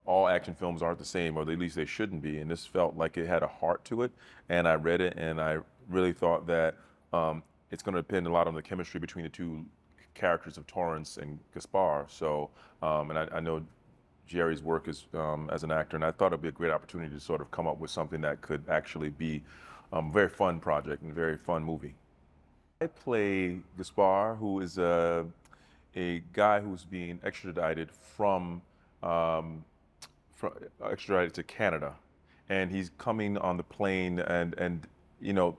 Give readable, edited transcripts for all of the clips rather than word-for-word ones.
all action films aren't the same, or at least they shouldn't be. And this felt like it had a heart to it. And I read it, and I really thought that it's going to depend a lot on the chemistry between the two characters of Torrance and Gaspar. So, and I know Jerry's work as an actor, and I thought it'd be a great opportunity to sort of come up with something that could actually be a very fun project and a very fun movie. I play Gaspar, who is a guy who's being extradited um, from extradited to Canada, and he's coming on the plane, and you know,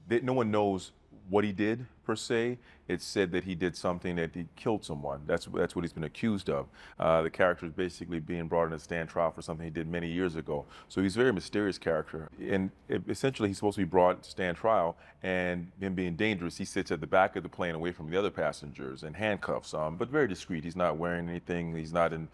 no one knows what he did per se. It's said that he did something, that he killed someone. That's what he's been accused of. The character is basically being brought in a stand trial for something he did many years ago. So he's a very mysterious character, and essentially he's supposed to be brought to stand trial. And him being dangerous, he sits at the back of the plane, away from the other passengers, in handcuffs, but very discreet. He's not wearing anything. He's not in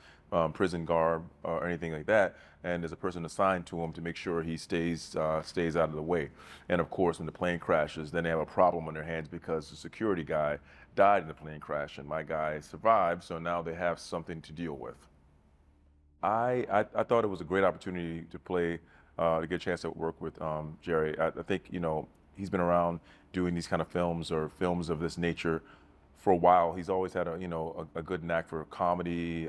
prison garb or anything like that. And there's a person assigned to him to make sure he stays out of the way. And of course, when the plane crashes, then they have a problem on their hands because the security guy died in the plane crash, and my guy survived. So now they have something to deal with. I thought it was a great opportunity to play, to get a chance to work with Jerry. I think he's been around doing these kind of films, or films of this nature, for a while. He's always had a good knack for comedy,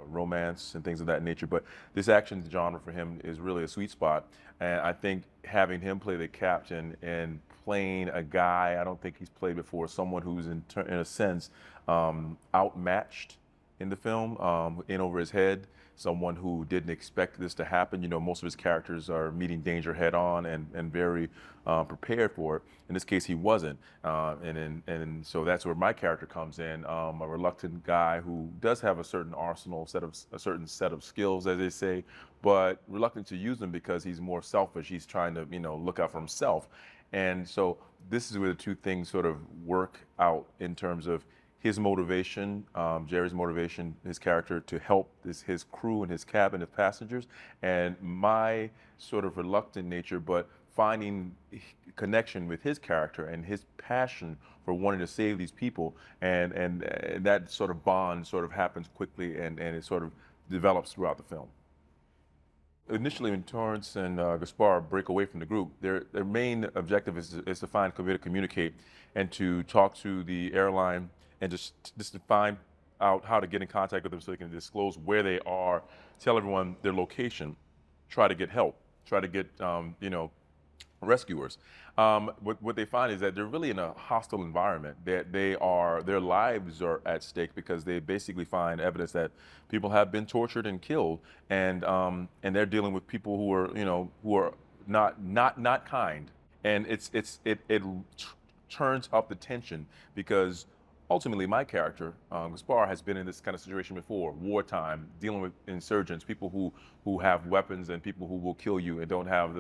romance, and things of that nature. But this action genre for him is really a sweet spot. And I think having him play the captain and playing a guy I don't think he's played before, someone who's in a sense outmatched in the film, in over his head, someone who didn't expect this to happen. Most of his characters are meeting danger head on and very prepared for it. In this case, he wasn't. And so that's where my character comes in, a reluctant guy who does have a certain a certain set of skills, as they say, but reluctant to use them because he's more selfish. He's trying to, look out for himself. And so this is where the two things sort of work out in terms of his motivation, Jerry's motivation, his character, to help his crew and his cabin, his passengers, and my sort of reluctant nature, but finding connection with his character and his passion for wanting to save these people, and that sort of bond sort of happens quickly, and it sort of develops throughout the film. Initially, when Torrance and Gaspar break away from the group, their main objective is to find a way to communicate and to talk to the airline, and just to find out how to get in contact with them so they can disclose where they are, tell everyone their location, try to get help, try to get rescuers. What they find is that they're really in a hostile environment. Their lives are at stake because they basically find evidence that people have been tortured and killed, and they're dealing with people who are not kind, and it turns up the tension because ultimately, my character, Gaspar, has been in this kind of situation before, wartime, dealing with insurgents, people who have weapons, and people who will kill you and don't have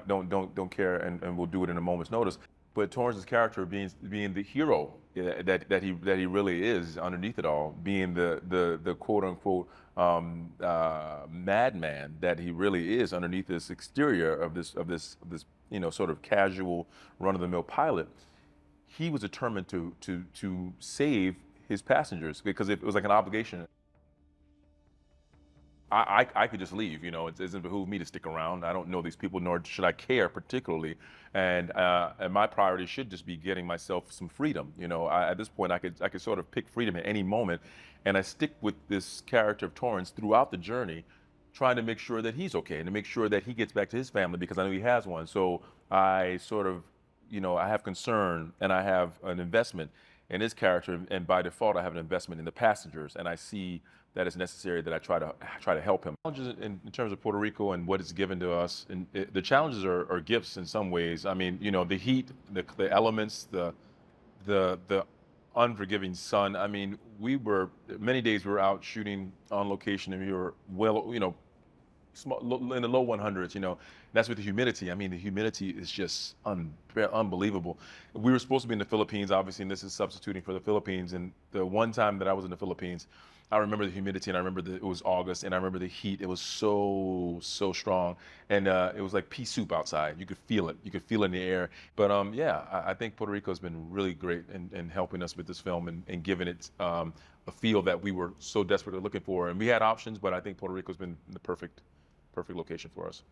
don't care, and will do it in a moment's notice. But Torrance's character being the hero that he really is underneath it all, being the quote unquote madman that he really is underneath this exterior of this sort of casual run of the mill pilot. He was determined to save his passengers because it was like an obligation. I could just leave, it doesn't behoove me to stick around. I don't know these people, nor should I care particularly. And my priority should just be getting myself some freedom. At this point, I could sort of pick freedom at any moment, and I stick with this character of Torrance throughout the journey, trying to make sure that he's okay and to make sure that he gets back to his family because I know he has one. So I sort of I have concern and I have an investment in his character, and by default, I have an investment in the passengers, and I see that it's necessary that I try to help him. Challenges in terms of Puerto Rico and what it's given to us, and the challenges are gifts in some ways. I mean, the heat, the elements, the unforgiving sun. I mean, many days we were out shooting on location, and we were in the low 100s. That's with the humidity. I mean, the humidity is just unbelievable. We were supposed to be in the Philippines, obviously, and this is substituting for the Philippines. And the one time that I was in the Philippines, I remember the humidity, and I remember it was August, and I remember the heat. It was so strong, and it was like pea soup outside. You could feel it. You could feel it in the air. But I think Puerto Rico has been really great in helping us with this film and giving it a field that we were so desperately looking for. And we had options, but I think Puerto Rico's been the perfect location for us.